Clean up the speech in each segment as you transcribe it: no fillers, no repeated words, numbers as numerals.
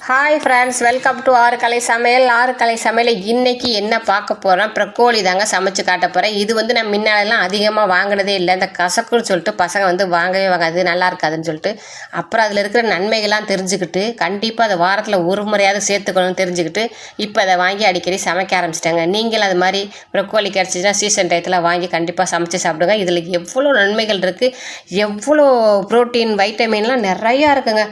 Hi friends, welcome to ஆறு கலை சமையல். ஆறு கலை சமையல் இன்றைக்கி என்ன பார்க்க போகிறோம், ப்ரொக்கோலி தாங்க சமைச்சு காட்ட போகிறேன். இது நான் முன்னாடிலாம் அதிகமாக வாங்கினதே இல்லை. இந்த கசக்குன்னு சொல்லிட்டு பசங்க வாங்கவே வாங்காது, நல்லா இருக்காதுன்னு சொல்லிட்டு. அப்புறம் அதில் இருக்கிற நன்மைகள்லாம் தெரிஞ்சுக்கிட்டு கண்டிப்பாக அதை வாரத்தில் ஒரு முறையாவது சேர்த்துக்கணும்னு தெரிஞ்சுக்கிட்டு இப்போ அதை வாங்கி அடிக்கடி சமைக்க ஆரம்பிச்சிட்டாங்க. நீங்கள் அது மாதிரி ப்ரொக்கோலி கிடச்சிச்சின்னா சீசன் டயத்தில் வாங்கி கண்டிப்பாக சமைச்சு சாப்பிடுங்க. இதில் எவ்வளோ நன்மைகள் இருக்குது, எவ்வளோ ப்ரோட்டீன் வைட்டமின்லாம் நிறையா இருக்குங்க.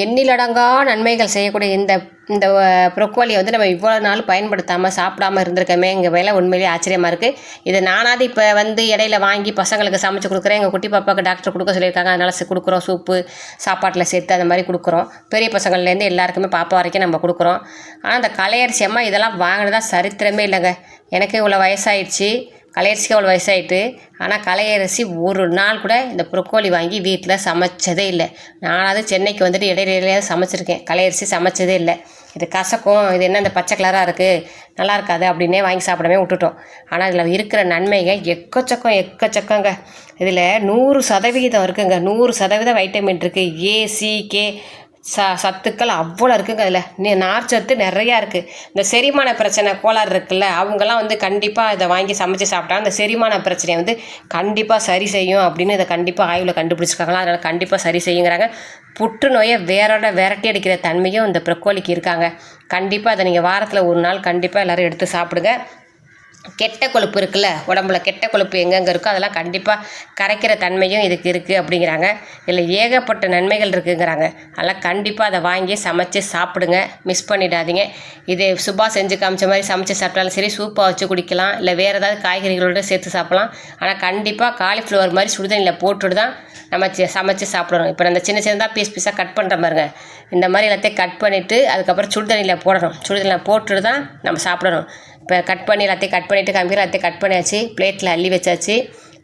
எண்ணிலடங்கா நன்மைகள் செய்யக்கூடிய இந்த ப்ரொக்கோலியை நம்ம இவ்வளோ நாள் பயன்படுத்தாமல் சாப்பிடாமல் இருந்திருக்கமே. எங்கள் வேலை உண்மையிலேயே ஆச்சரியமாக இருக்குது. இதை நானாவது இப்போ இடையில வாங்கி பசங்களுக்கு சமைச்சு கொடுக்குறேன். எங்கள் குட்டி பாப்பாவுக்கு டாக்டர் கொடுக்க சொல்லியிருக்காங்க, அதனால் கொடுக்குறோம். சூப்பு சாப்பாட்டில் சேர்த்து அந்த மாதிரி கொடுக்குறோம். பெரிய பசங்கள்லேருந்து எல்லாருக்குமே பாப்பா வரைக்கும் நம்ம கொடுக்குறோம். ஆனால் அந்த கலையரிசி அம்மா இதெல்லாம் வாங்கினதா சரித்திரமே இல்லைங்க. எனக்கு இவ்வளோ வயசாகிடுச்சு, கலையரிசிக்கு அவ்வளோ வயசாகிட்டு. ஆனால் கலையரிசி ஒரு நாள் கூட இந்த ப்ரொக்கோலி வாங்கி வீட்டில் சமைச்சதே இல்லை. நானாவது சென்னைக்கு இடையிலையாவது சமைச்சிருக்கேன், கலையரிசி சமைச்சதே இல்லை. இது கசக்கும், இது என்ன இந்த பச்சை கலராக இருக்குது, நல்லா இருக்காது அப்படின்னே வாங்கி சாப்பிடவே விட்டுட்டோம். ஆனால் இதில் இருக்கிற நன்மைகள் எக்கச்சக்கங்க. இதில் 100% இருக்குங்க. 100% வைட்டமின் இருக்குது. ஏசிகே சத்துக்கள் அவ்வளோ இருக்குங்க. அதில் நார்ச்சத்து நிறையா இருக்குது. இந்த செரிமான பிரச்சனை கோளாறு இருக்குல்ல, அவங்கெல்லாம் கண்டிப்பாக இதை வாங்கி சமைச்சு சாப்பிட்டா இந்த செரிமான பிரச்சனையை கண்டிப்பாக சரி செய்யும் அப்படின்னு இதை கண்டிப்பாக ஆய்வில் கண்டுபிடிச்சிருக்காங்களா. அதனால் கண்டிப்பாக சரி செய்யுங்கிறாங்க. புற்றுநோயை விரட்டி அடிக்கிற தன்மையும் இந்த ப்ரொக்கோலிக்கு இருக்காங்க. கண்டிப்பாக அதை நீங்கள் வாரத்தில் ஒரு நாள் கண்டிப்பாக எல்லோரும் எடுத்து சாப்பிடுங்க. கெட்ட கொழுப்பு இருக்குல்ல, உடம்புல கெட்ட கொழுப்பு எங்கெங்கே இருக்கோ அதெல்லாம் கண்டிப்பாக கரைக்கிற தன்மையும் இதுக்கு இருக்குது அப்படிங்கிறாங்க. இதில் ஏகப்பட்ட நன்மைகள் இருக்குங்கிறாங்க. அதெல்லாம் கண்டிப்பாக அதை வாங்கி சமைச்சு சாப்பிடுங்க, மிஸ் பண்ணிடாதீங்க. இது சுபா செஞ்சு காமிச்ச மாதிரி சமைச்சு சாப்பிட்டாலும் சரி, சூப்பாக வச்சு குடிக்கலாம், இல்லை வேறு ஏதாவது காய்கறிகளோடு சேர்த்து சாப்பிட்லாம். ஆனால் கண்டிப்பாக காலிஃப்ளவர் மாதிரி சுடுதண்ணியில் போட்டுட்டு தான் நம்ம சமைச்சு சாப்பிடணும். இப்போ அந்த சின்னதாக பீஸாக கட் பண்ணுற மாதிரிங்க, இந்த மாதிரி எல்லாத்தையும் கட் பண்ணிவிட்டு அதுக்கப்புறம் சுடுதண்ணியில் போடணும். சுடுதண்ணியில் போட்டுட்டு தான் நம்ம சாப்பிடணும். இப்போ கட் பண்ணி எல்லாத்தையும் கட் பண்ணிவிட்டு எல்லாத்தையும் கட் பண்ணியாச்சு, பிளேட்டில் அள்ளி வச்சாச்சு.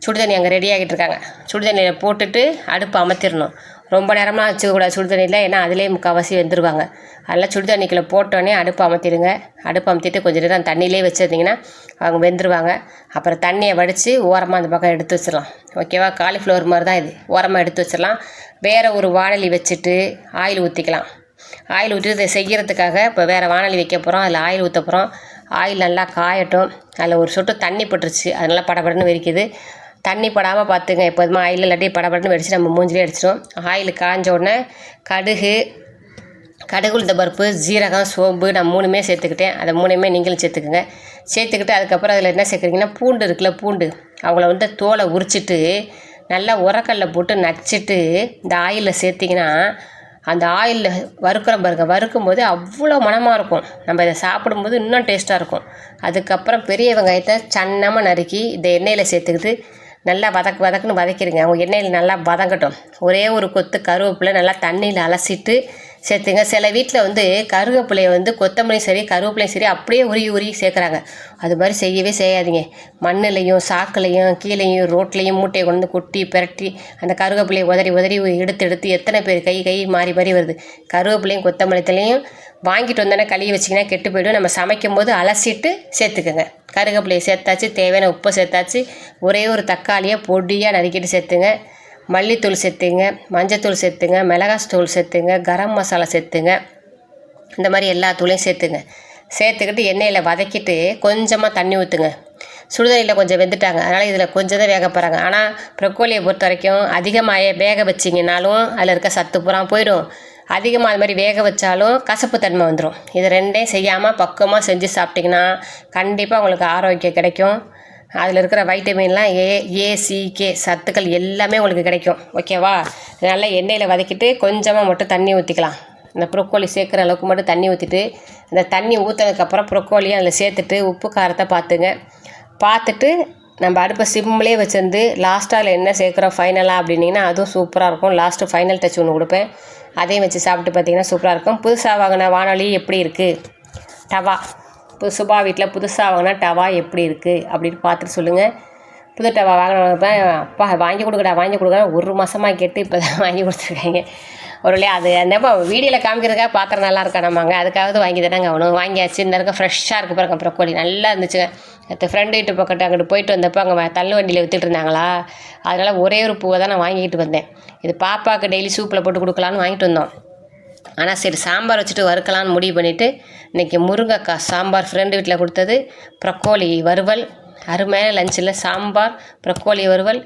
சுடுதண்ணி அங்கே ரெடி ஆகிட்டு இருக்காங்க. சுடுதண்ணியில் போட்டுட்டு அடுப்பு அமர்த்திடணும். ரொம்ப நேரமாக வச்சுக்கூடாது சுடுதண்ணியில், ஏன்னா அதிலே முக்கால்வாசி வெந்துருவாங்க. அதெல்லாம் சுடுதண்ணிக்குள்ளே போட்டோன்னே அடுப்பு அமர்த்திடுங்க. அடுப்பு அமர்த்திட்டு கொஞ்சம் நேரம் தண்ணியிலே வச்சுருந்தீங்கன்னா அவங்க வெந்துருவாங்க. அப்புறம் தண்ணியை வடித்து ஓரமாக அந்த பக்கம் எடுத்து வச்சிடலாம். ஓகேவா? காலிஃப்ளவர் மாதிரி தான் இது. ஓரமாக எடுத்து வச்சிடலாம். வேறு ஒரு வாணலி வச்சுட்டு ஆயில் ஊற்றிக்கலாம். ஆயில் ஊற்றி இதை செய்கிறதுக்காக இப்போ வேறு வாணலி வைக்க போகிறோம். அதில் ஆயில் ஊற்ற போகிறோம். ஆயில் நல்லா காயட்டும். அதில் ஒரு சொட்டு தண்ணி பட்டுருச்சு, அதனால் படபடன்னு வெடிக்குது. தண்ணி படாமல் பார்த்துங்க. எப்போதுமே ஆயில் இல்லாட்டி படபடன்னு வெடிச்சு நம்ம மூஞ்சிலே அடிச்சிடும். ஆயில் காய்ஞ்ச உடனே கடுகு உளுந்த பருப்பு, ஜீரகம், சோம்பு நான் 3மே சேர்த்துக்கிட்டேன். அதை 3மே நீங்களும் சேர்த்துக்குங்க. சேர்த்துக்கிட்டு அதுக்கப்புறம் அதில் என்ன சேர்க்குறீங்கன்னா பூண்டு இருக்குல்ல, பூண்டு அவங்கள தோலை உரிச்சிட்டு நல்லா உரக்கல்ல போட்டு நச்சுட்டு இந்த ஆயிலில் சேர்த்திங்கன்னா அந்த ஆயிலில் வறுக்கிறோம் பாருங்க, வறுக்கும்போது அவ்வளோ மணமாக இருக்கும். நம்ம இதை சாப்பிடும்போது இன்னும் டேஸ்ட்டாக இருக்கும். அதுக்கப்புறம் பெரிய வெங்காயத்தை சன்னமாக நறுக்கி இந்த எண்ணெயில் சேர்த்துக்கிட்டு நல்லா வதக்குன்னு வதக்கிடுங்க. அவங்க எண்ணெயில் நல்லா வதங்கட்டும். ஒரே ஒரு கொத்து கருவேப்பிலை நல்லா தண்ணியில் அலசிட்டு சேர்த்துங்க. சில வீட்டில் கருவேப்பிலையை கொத்தமல்லியும் சரி கருவேப்பிலையும் சரி அப்படியே உருகி சேர்க்குறாங்க. அது மாதிரி செய்யவே செய்யாதீங்க. மண்ணிலையும் சாக்குலையும் கீழேயும் ரோட்லேயும் மூட்டையை கொண்டு கொட்டி பிரட்டி அந்த கருவேப்பிலையை உதறி எடுத்து எத்தனை பேர் கை மாறி வருது. கருவேப்பிலையும் கொத்தமல்லித்தலையும் வாங்கிட்டு வந்தோன்னே கழுவி வச்சிங்கன்னா கெட்டு போய்டும். நம்ம சமைக்கும் போது அலசிட்டு சேர்த்துக்கோங்க. கருவேப்பிலையை சேர்த்தாச்சு, தேவையான உப்பை சேர்த்தாச்சு. ஒரே ஒரு தக்காளியை பொடியாக நறுக்கிட்டு சேர்த்துங்க. மல்லித்தூள் சேர்த்துங்க, மஞ்சத்தூள் சேர்த்துங்க, மிளகாத்தூள் சேர்த்துங்க, கரம் மசாலா சேர்த்துங்க. இந்த மாதிரி எல்லா தூளையும் சேர்த்துங்க. சேர்த்துக்கிட்டு எண்ணெயில் வதக்கிட்டு கொஞ்சமாக தண்ணி ஊற்றுங்க. சுடுதண்ணியில் கொஞ்சம் வெந்துட்டாங்க, அதனால் இதில் கொஞ்சம் தான் வேக போகிறாங்க. ஆனால் ப்ரொக்கோலியை பொறுத்த வரைக்கும் அதிகமாக வேக வச்சிங்கனாலும் அதில் இருக்க சத்து பூரா போயிடும். அதிகமாக அது மாதிரி வேக வச்சாலும் கசப்பு தன்மை வந்துடும். இது ரெண்டையும் செய்யாமல் பக்குவமாக செஞ்சு சாப்பிட்டிங்கன்னா கண்டிப்பாக உங்களுக்கு ஆரோக்கியம் கிடைக்கும். அதில் இருக்கிற வைட்டமின்லாம் ஏசிகே சத்துக்கள் எல்லாமே உங்களுக்கு கிடைக்கும். ஓகேவா? நல்லா எண்ணெயில் வதக்கிட்டு கொஞ்சமாக மட்டும் தண்ணி ஊற்றிக்கலாம். இந்த ப்ரொக்கோலி சேர்க்குற அளவுக்கு மட்டும் தண்ணி ஊற்றிட்டு இந்த தண்ணி ஊற்றினதுக்கப்புறம் ப்ரொக்கோலியும் அதில் சேர்த்துட்டு உப்பு காரத்தை பார்த்துட்டு நம்ம அடுப்பை சிம்லேயே வச்சுருந்து லாஸ்ட்டாக என்ன சேர்க்குறோம் ஃபைனலாக அப்படின்னிங்கன்னா அதுவும் சூப்பராக இருக்கும். லாஸ்ட்டு ஃபைனல் டச் ஒன்று கொடுப்பேன், அதையும் வச்சு சாப்பிட்டு பார்த்திங்கன்னா சூப்பராக இருக்கும். புதுசாக வாங்கின வானொலி எப்படி இருக்குது, டவா சுபா வீட்டில் புதுசாக வாங்கினா டவா எப்படி இருக்குது அப்படின்னு பார்த்துட்டு சொல்லுங்கள். புது டவா வாங்கினப்ப அப்பா வாங்கி கொடுக்குறா ஒரு மாதமாக கேட்டு இப்போ தான் வாங்கி கொடுத்துருக்காங்க. ஒரு இல்லையா அது அந்த வீடியோவில் காமிக்கிறதுக்காக பாத்திரம் நல்லா இருக்கா நம்மங்க, அதுக்காவது வாங்கி தானேங்க அவனும் வாங்கியாச்சு. இந்த இருக்க ஃப்ரெஷ்ஷாக இருக்குது பாருங்க ப்ரொக்கோலி, நல்லா இருந்துச்சுங்க. ஃப்ரெண்டு வீட்டு பக்கத்து அங்கிட்டு போயிட்டு வந்தப்போ அங்கே தள்ளு வண்டியில் விற்றுட்டு இருந்தாங்களா, அதனால் ஒரே ஒரு பூவை தான் நான் வாங்கிட்டு வந்தேன். இது பாப்பாவுக்கு டெய்லி சூப்பில் போட்டு கொடுக்கலான்னு வாங்கிட்டு வந்தோம். ஆனால் சரி சாம்பார் வச்சுட்டு வறுக்கலான்னு முடிவு பண்ணிவிட்டு இன்றைக்கி முருங்கைக்காய் சாம்பார் ஃப்ரெண்டு வீட்டில் கொடுத்தது, ப்ரக்கோலி வறுவல், அருமையான லஞ்சில் சாம்பார் ப்ரக்கோலி வறுவல்,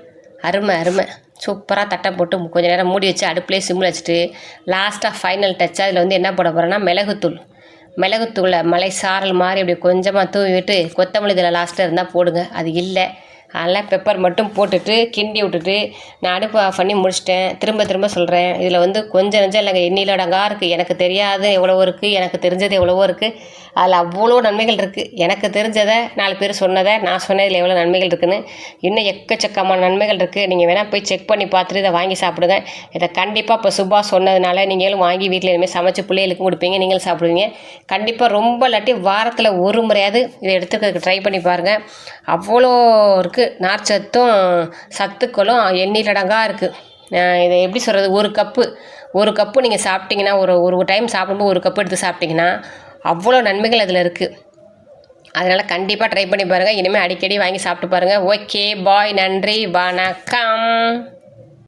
அருமை சூப்பராக தட்டை போட்டு கொஞ்சம் நேரம் மூடி வச்சு அடுப்புலேயே சிம்மில் வச்சுட்டு லாஸ்ட்டாக ஃபைனல் டச்சாக அதில் வந்து என்ன போட போகிறேன்னா மிளகுத்தூளை மலை சாரல் மாதிரி அப்படி கொஞ்சமாக தூவி விட்டு கொத்தமல்லி இதில் லாஸ்ட்டில் இருந்தால் போடுங்க. அது இல்லை, அதெல்லாம் பெப்பர் மட்டும் போட்டுட்டு கிண்டி விட்டுட்டு நான் அடுப்பு ஆஃப் பண்ணி முடிச்சிட்டேன். திரும்ப சொல்கிறேன், இதில் வந்து கொஞ்சம் நெஞ்சம் இல்லைங்க, எண்ணிலோட அங்காக இருக்குது. எனக்கு தெரியாது எவ்வளவோ இருக்குது, எனக்கு தெரிஞ்சது எவ்வளவோ இருக்குது. அதில் அவ்வளோ நன்மைகள் இருக்குது. எனக்கு தெரிஞ்சதை 4 பேர் சொன்னதை நான் சொன்னதில் எவ்வளோ நன்மைகள் இருக்குதுன்னு இன்னும் எக்கச்சக்கமான நன்மைகள் இருக்குது. நீங்கள் வேணால் போய் செக் பண்ணி பார்த்துட்டு இதை வாங்கி சாப்பிடுங்க. இதை கண்டிப்பாக இப்போ சுபா சொன்னதுனால நீங்களும் வாங்கி வீட்டில் இனிமேல் சமைச்சு பிள்ளைகளுக்கும் கொடுப்பீங்க, நீங்களும் சாப்பிடுவீங்க. கண்டிப்பாக ரொம்ப இல்லாட்டி வாரத்தில் ஒரு முறையாவது இதை எடுத்துக்கிறதுக்கு ட்ரை பண்ணி பாருங்கள். அவ்வளோ இருக்குது, நார்ச்சத்தும் சத்துக்களும் எண்ணிலடங்காக இருக்குது. இதை எப்படி சொல்கிறது, ஒரு கப்பு நீங்கள் சாப்பிட்டிங்கன்னா ஒரு டைம் சாப்பிடும்போது ஒரு கப்பு எடுத்து சாப்பிட்டிங்கன்னா அவ்வளோ நன்மைகள் அதில் இருக்குது. அதனால் கண்டிப்பாக ட்ரை பண்ணி பாருங்கள். இனிமேல் அடிக்கடி வாங்கி சாப்பிட்டு பாருங்கள். ஓகே பாய், நன்றி, வணக்கம்.